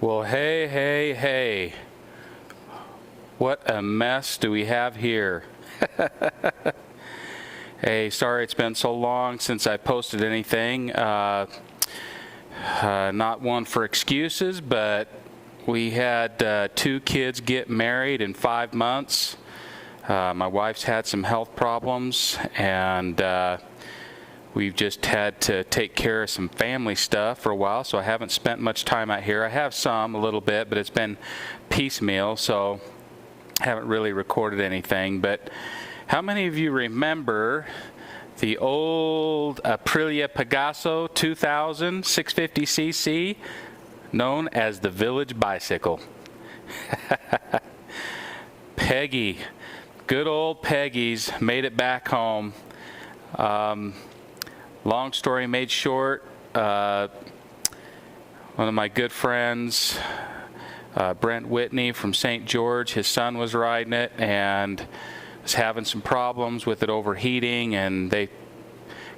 Well, hey. What a mess do we have here. Hey, sorry it's been so long since I posted anything. Not one for excuses, but we had 2 kids get married in 5 months. My wife's had some health problems, and we've just had to take care of some family stuff for a while, so I haven't spent much time out here. I have some, a little bit, but it's been piecemeal, so I haven't really recorded anything. But how many of you remember the old Aprilia Pegaso 2000 650cc, known as the Village Bicycle? Peggy, good old Peggy's made it back home. Long story made short, one of my good friends, Brent Whitney from St. George, his son was riding it and was having some problems with it overheating, and they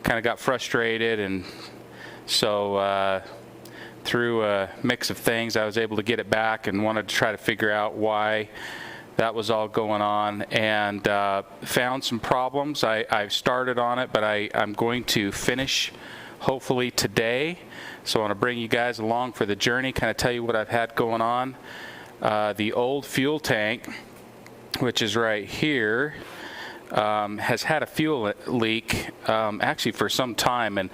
kind of got frustrated, and so through a mix of things I was able to get it back and wanted to try to figure out why that was all going on, and found some problems. I've started on it, but I'm going to finish hopefully today. So I want to bring you guys along for the journey, kind of tell you what I've had going on. The old fuel tank, which is right here, has had a fuel leak actually for some time, and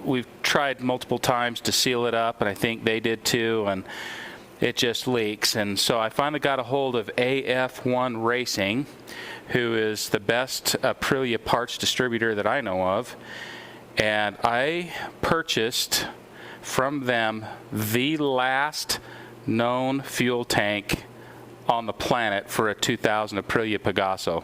we've tried multiple times to seal it up, and I think they did too, and it just leaks. And so I finally got a hold of AF1 Racing, who is the best Aprilia parts distributor that I know of, and I purchased from them the last known fuel tank on the planet for a 2000 Aprilia Pegaso.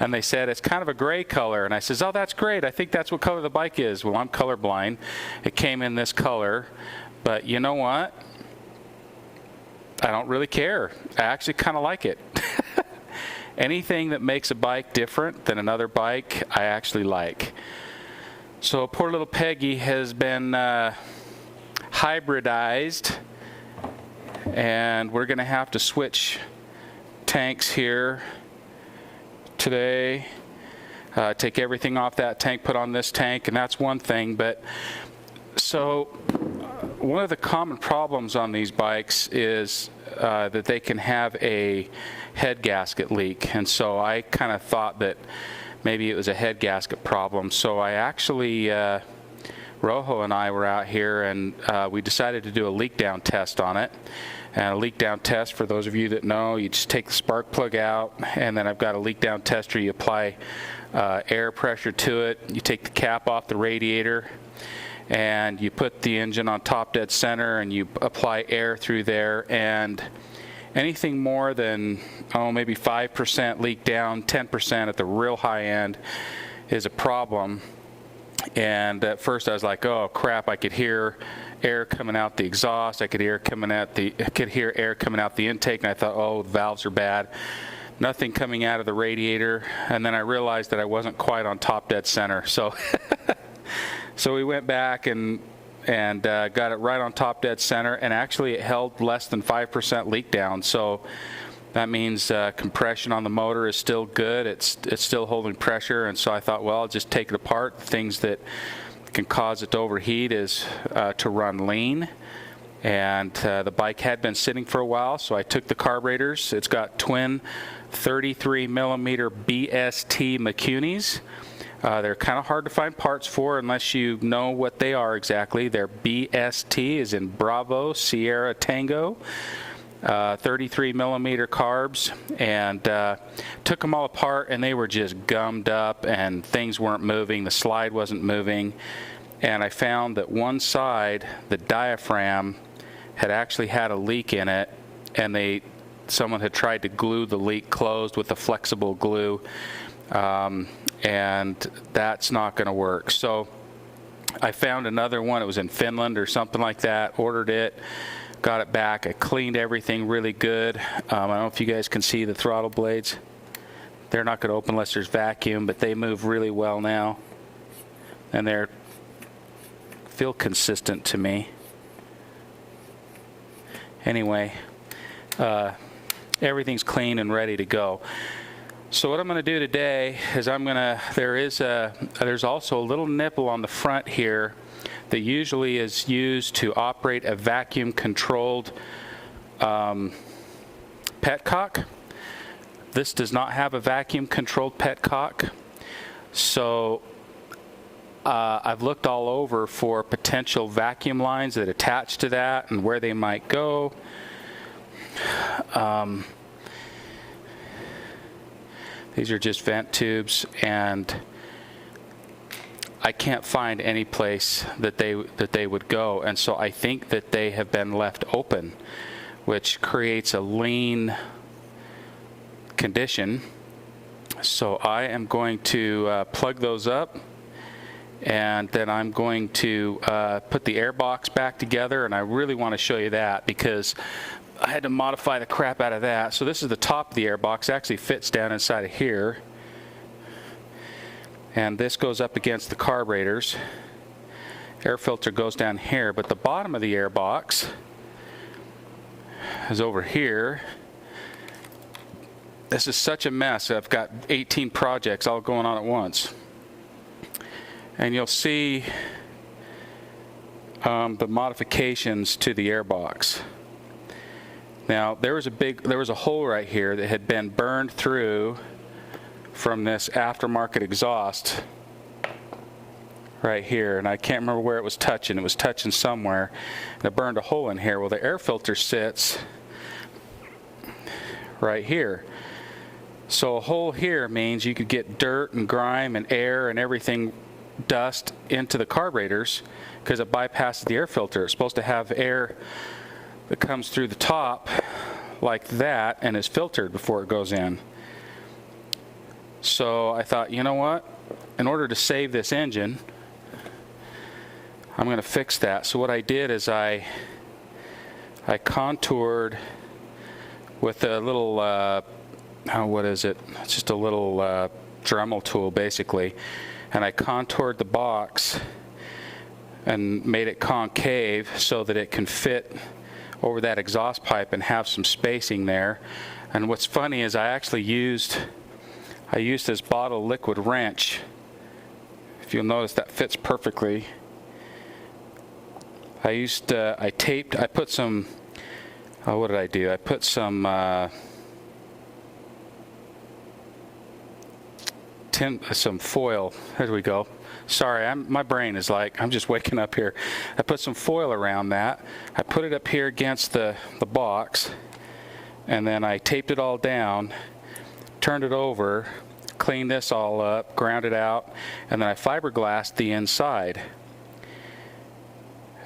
And they said it's kind of a gray color, and I says, oh, that's great, I think that's what color the bike is. Well, I'm colorblind. It came in this color, but you know what? I don't really care. I actually kind of like it. Anything that makes a bike different than another bike, I actually like. So poor little Peggy has been hybridized, and we're going to have to switch tanks here today. Take everything off that tank, put on this tank, and that's one thing. But so one of the common problems on these bikes is that they can have a head gasket leak, and so I kind of thought that maybe it was a head gasket problem. So I actually, Rojo and I were out here, and we decided to do a leak down test on it. And a leak down test, for those of you that know, you just take the spark plug out, and then I've got a leak down tester. You apply air pressure to it, you take the cap off the radiator, and you put the engine on top dead center, and you apply air through there, and anything more than, maybe 5% leak down, 10% at the real high end is a problem. And at first I was like, oh crap, I could hear air coming out the exhaust, I could hear air coming out the intake, and I thought, oh, the valves are bad. Nothing coming out of the radiator, and then I realized that I wasn't quite on top dead center. So so we went back and got it right on top dead center, and actually it held less than 5% leak down. So that means compression on the motor is still good. It's still holding pressure, and so I thought, well, I'll just take it apart. The things that can cause it to overheat is to run lean, and the bike had been sitting for a while, so I took the carburetors. It's got twin 33 millimeter BST McCuneys. They're kind of hard to find parts for unless you know what they are exactly. They're BST is in Bravo Sierra Tango, 33 millimeter carbs, and took them all apart, and they were just gummed up, and things weren't moving. The slide wasn't moving, and I found that one side, the diaphragm, had actually had a leak in it, and someone had tried to glue the leak closed with a flexible glue, and that's not going to work. So I found another one. It was in Finland or something like that. Ordered it, got it back. I cleaned everything really good. I don't know if you guys can see the throttle blades. They're not going to open unless there's vacuum, but they move really well now, and feel consistent to me. Anyway, everything's clean and ready to go. So what I'm going to do today is there's also a little nipple on the front here that usually is used to operate a vacuum controlled petcock. This does not have a vacuum controlled petcock. So I've looked all over for potential vacuum lines that attach to that and where they might go. These are just vent tubes, and I can't find any place that they would go, and so I think that they have been left open, which creates a lean condition. So I am going to plug those up, and then I'm going to put the air box back together, and I really want to show you that because I had to modify the crap out of that. So this is the top of the air box. It actually fits down inside of here, and this goes up against the carburetors. Air filter goes down here, but the bottom of the air box is over here. This is such a mess. I've got 18 projects all going on at once. And you'll see the modifications to the air box. Now there was a hole right here that had been burned through from this aftermarket exhaust right here, and I can't remember where it was touching. It was touching somewhere, and it burned a hole in here. Well, the air filter sits right here. So a hole here means you could get dirt and grime and air and everything, dust, into the carburetors because it bypasses the air filter. It's supposed to have air that comes through the top like that and is filtered before it goes in. So I thought, you know what? In order to save this engine, I'm going to fix that. So what I did is I contoured with a little, what is it? It's just a little Dremel tool basically. And I contoured the box and made it concave so that it can fit over that exhaust pipe and have some spacing there. And what's funny is I used this bottle liquid wrench. If you'll notice, that fits perfectly. I put some, what did I do? I put some some foil. There we go. Sorry, my brain is like, I'm just waking up here. I put some foil around that. I put it up here against the box, and then I taped it all down, turned it over, cleaned this all up, ground it out, and then I fiberglassed the inside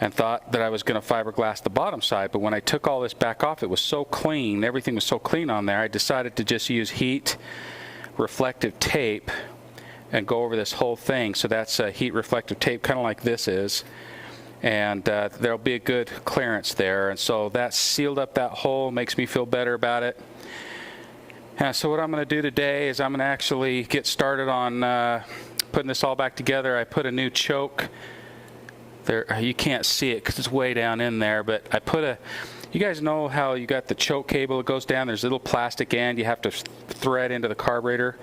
and thought that I was going to fiberglass the bottom side. But when I took all this back off, it was so clean, everything was so clean on there, I decided to just use heat reflective tape and go over this whole thing. So that's heat reflective tape, kind of like this is, and there'll be a good clearance there, and so that sealed up that hole, makes me feel better about it. And so what I'm going to do today is I'm going to actually get started on putting this all back together. I put a new choke there. You can't see it because it's way down in there, but I put you guys know how you got the choke cable that goes down, there's a little plastic end you have to thread into the carburetor.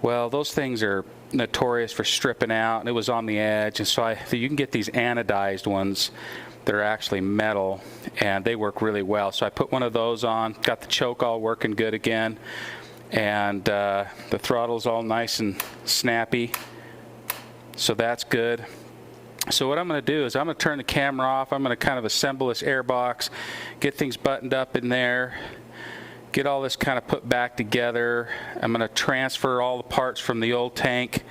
Well, those things are notorious for stripping out, and it was on the edge, and so you can get these anodized ones that are actually metal, and they work really well. So I put one of those on, got the choke all working good again, and the throttle's all nice and snappy, so that's good. So what I'm going to do is I'm going to turn the camera off. I'm going to kind of assemble this air box, get things buttoned up in there, get all this kind of put back together. I'm going to transfer all the parts from the old tank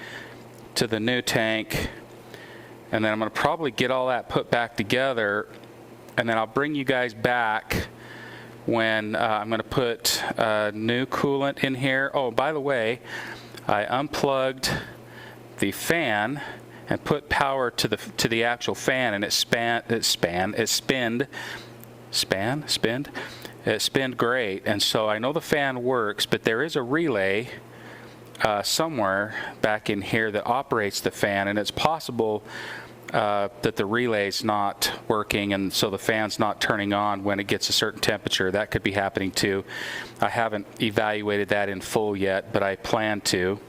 to the new tank, and then I'm going to probably get all that put back together, and then I'll bring you guys back when I'm going to put new coolant in here. Oh, by the way, I unplugged the fan and put power to the actual fan, and it spinned great. And so I know the fan works, but there is a relay somewhere back in here that operates the fan, and it's possible that the relay's not working, and so the fan's not turning on when it gets a certain temperature. That could be happening too. I haven't evaluated that in full yet, but I plan to.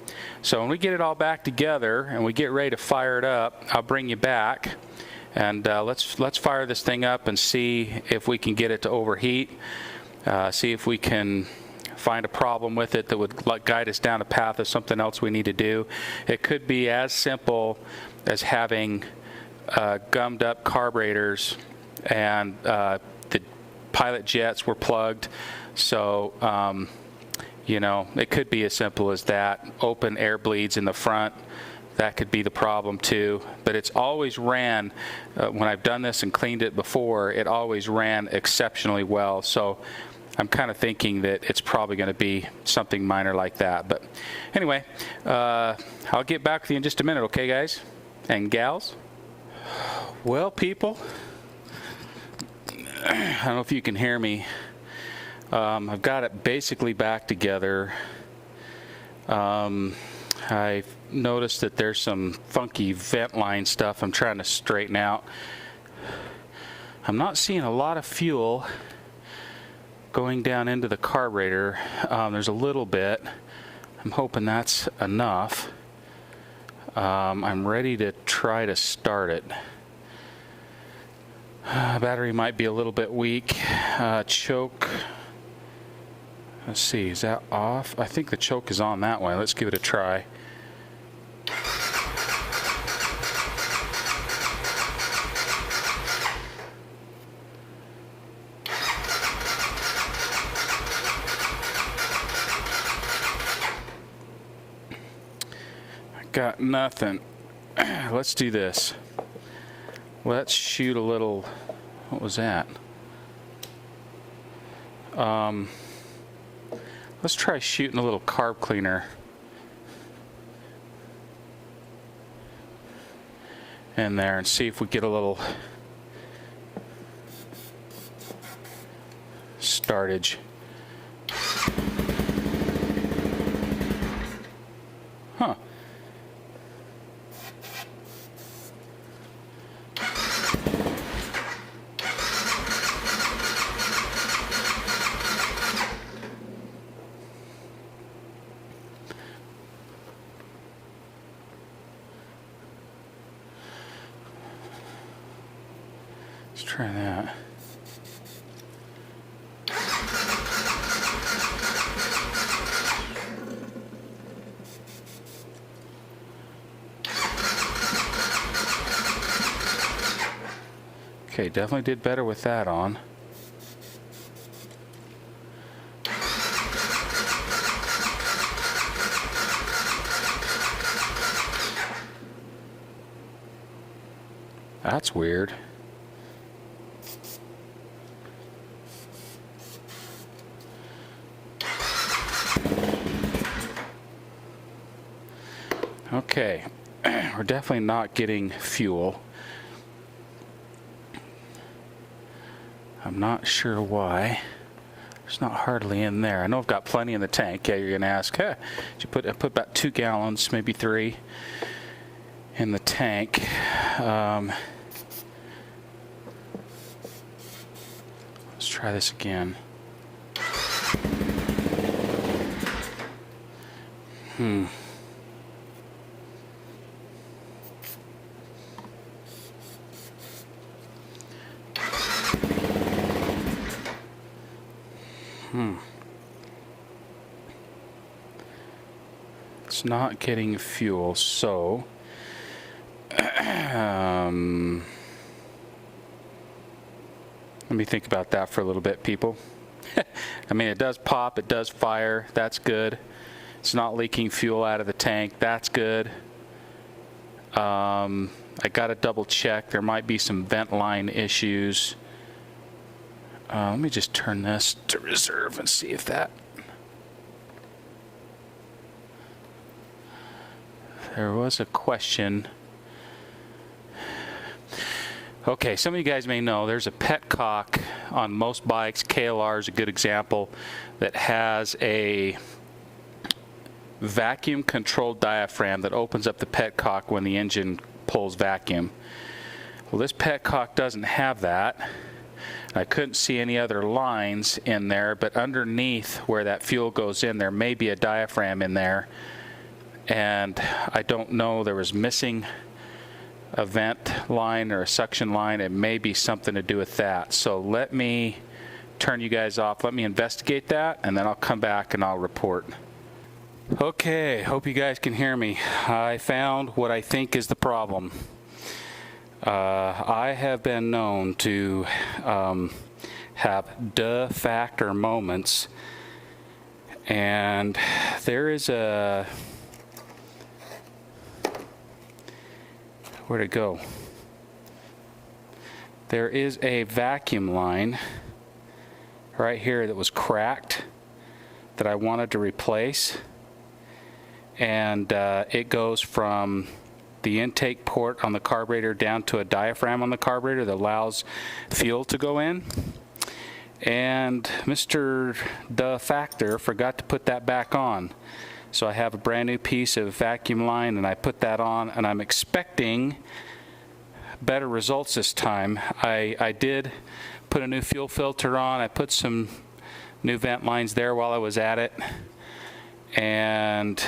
So when we get it all back together and we get ready to fire it up, I'll bring you back, and let's fire this thing up and see if we can get it to overheat. See if we can find a problem with it that would guide us down a path of something else we need to do. It could be as simple as having gummed up carburetors, and the pilot jets were plugged. So you know, it could be as simple as that. Open air bleeds in the front. That could be the problem too. But it's always ran, when I've done this and cleaned it before, it always ran exceptionally well. So I'm kind of thinking that it's probably going to be something minor like that. But anyway, I'll get back with you in just a minute, okay, guys and gals? Well, people, I don't know if you can hear me. I've got it basically back together. I've noticed that there's some funky vent line stuff I'm trying to straighten out. I'm not seeing a lot of fuel going down into the carburetor. There's a little bit. I'm hoping that's enough. I'm ready to try to start it. Battery might be a little bit weak. Choke. Let's see, is that off? I think the choke is on that way. Let's give it a try. Got nothing. Let's do this. Let's shoot a little. What was that? Let's try shooting a little carb cleaner in there and see if we get a little startage. Huh. Let's try that. Okay, definitely did better with that on. That's weird. Okay, we're definitely not getting fuel. I'm not sure why. There's not hardly in there. I know I've got plenty in the tank. Yeah, you're gonna ask, huh, I put about 2 gallons, maybe 3 in the tank. Let's try this again. It's not getting fuel, so let me think about that for a little bit, people. I mean, it does pop, it does fire, that's good. It's not leaking fuel out of the tank, that's good. I gotta double check, there might be some vent line issues. Let me just turn this to reserve and see if that. There was a question. Okay, some of you guys may know there's a petcock on most bikes. KLR is a good example that has a vacuum controlled diaphragm that opens up the petcock when the engine pulls vacuum. Well, this petcock doesn't have that. I couldn't see any other lines in there, but underneath where that fuel goes in, there may be a diaphragm in there. And I don't know, there was missing a vent line or a suction line. It may be something to do with that. So let me turn you guys off. Let me investigate that, and then I'll come back and I'll report. Okay, hope you guys can hear me. I found what I think is the problem. I have been known to have duh factor moments, and there is a, where'd it go? There is a vacuum line right here that was cracked that I wanted to replace, and it goes from the intake port on the carburetor down to a diaphragm on the carburetor that allows fuel to go in. And Mr. Duh Factor forgot to put that back on. So I have a brand new piece of vacuum line, and I put that on, and I'm expecting better results this time. I did put a new fuel filter on. I put some new vent lines there while I was at it. And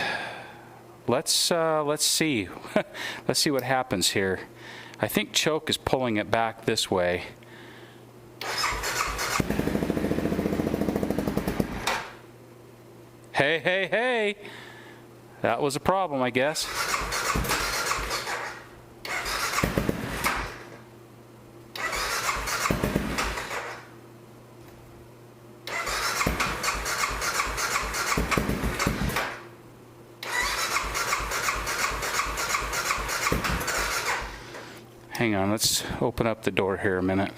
let's see. Let's see what happens here. I think choke is pulling it back this way. Hey, hey, hey! That was a problem, I guess. Hang on, let's open up the door here a minute.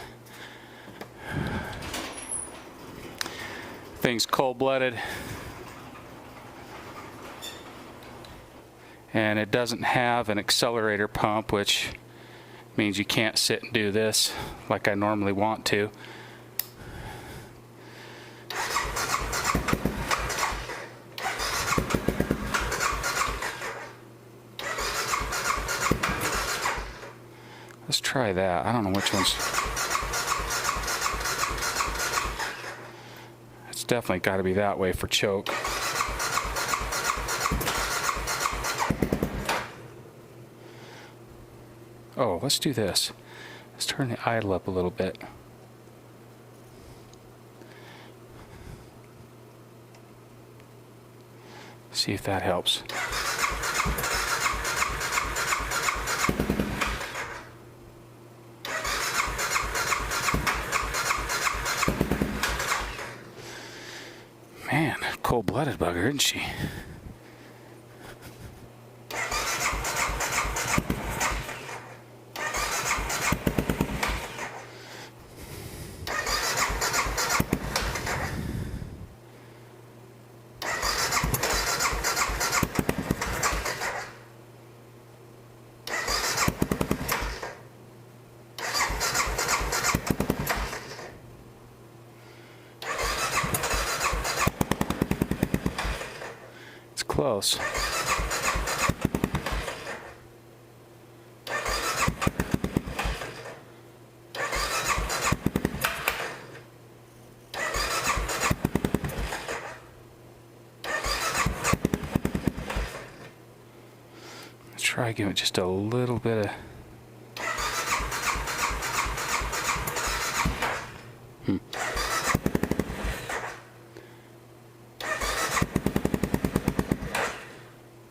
Thing's cold-blooded, and it doesn't have an accelerator pump, which means you can't sit and do this like I normally want to. Let's try that. I don't know which one's. It's definitely got to be that way for choke. Oh, let's do this. Let's turn the idle up a little bit. See if that helps. Man, cold-blooded bugger, isn't she? Close. Let's try give it just a little bit of.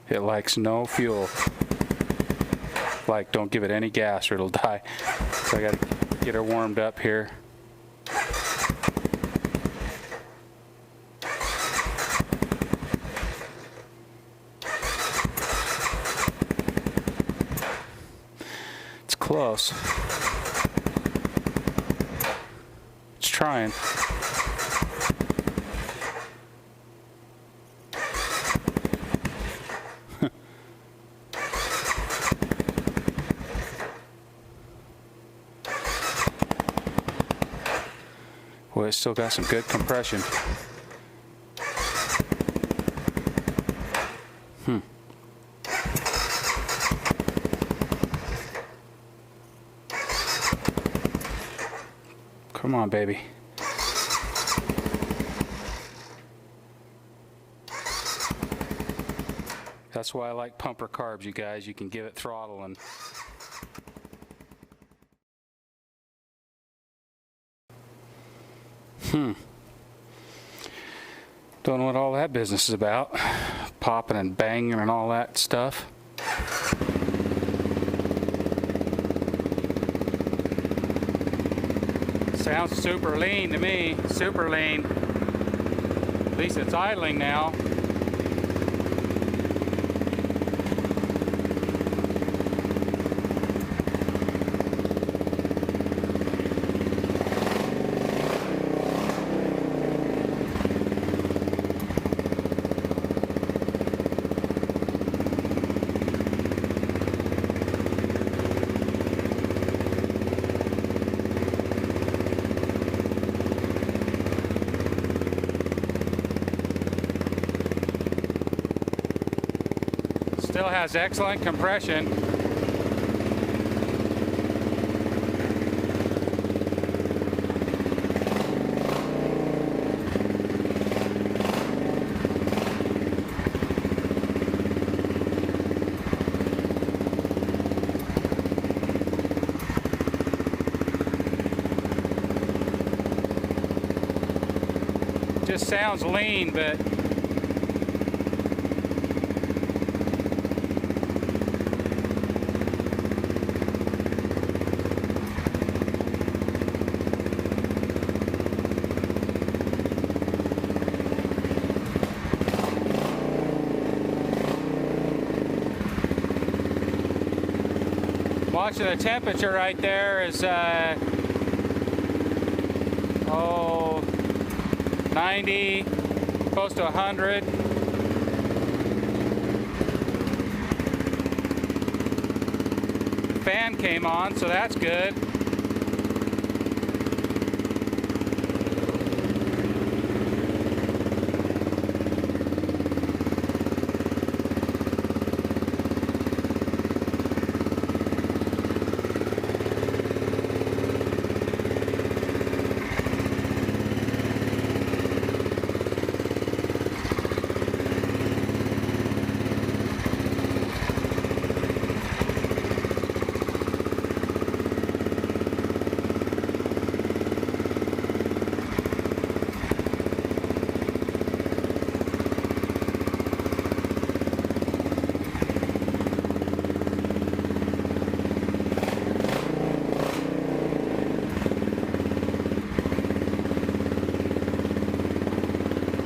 It likes no fuel. Like, don't give it any gas or it'll die. So I gotta get her warmed up here. It's close. It's trying. Boy, it's still got some good compression. Come on, baby. That's why I like pumper carbs, you guys. You can give it throttle and don't know what all that business is about. Popping and banging and all that stuff. Sounds super lean to me. Super lean. At least it's idling now. Still has excellent compression. Just sounds lean, but watching the temperature right there is 90, close to 100. The fan came on, so that's good.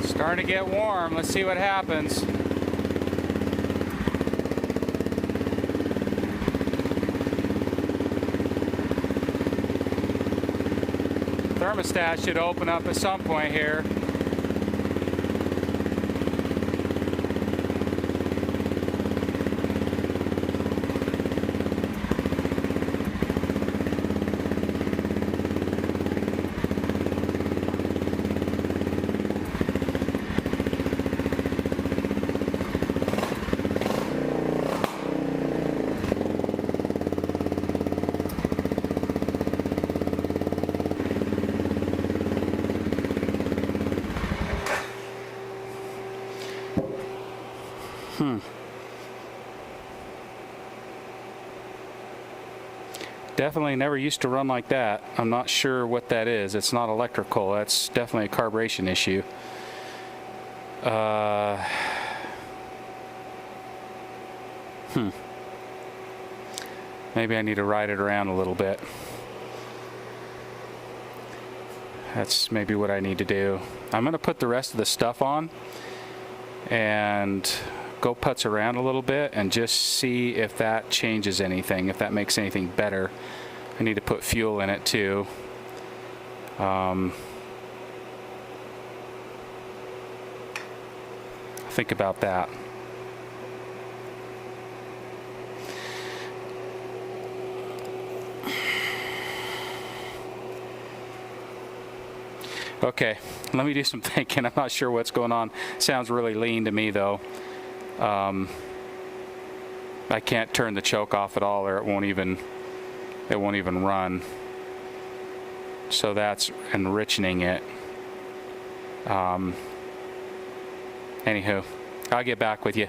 Starting to get warm. Let's see what happens. Thermostat should open up at some point here. Definitely never used to run like that. I'm not sure what that is. It's not electrical. That's definitely a carburation issue. Maybe I need to ride it around a little bit. That's maybe what I need to do. I'm going to put the rest of the stuff on and go putz around a little bit and just see if that changes anything, if that makes anything better. I need to put fuel in it too. Think about that. Okay, let me do some thinking. I'm not sure what's going on. Sounds really lean to me though. I can't turn the choke off at all, or it won't even run. So that's enriching it. Anywho, I'll get back with you.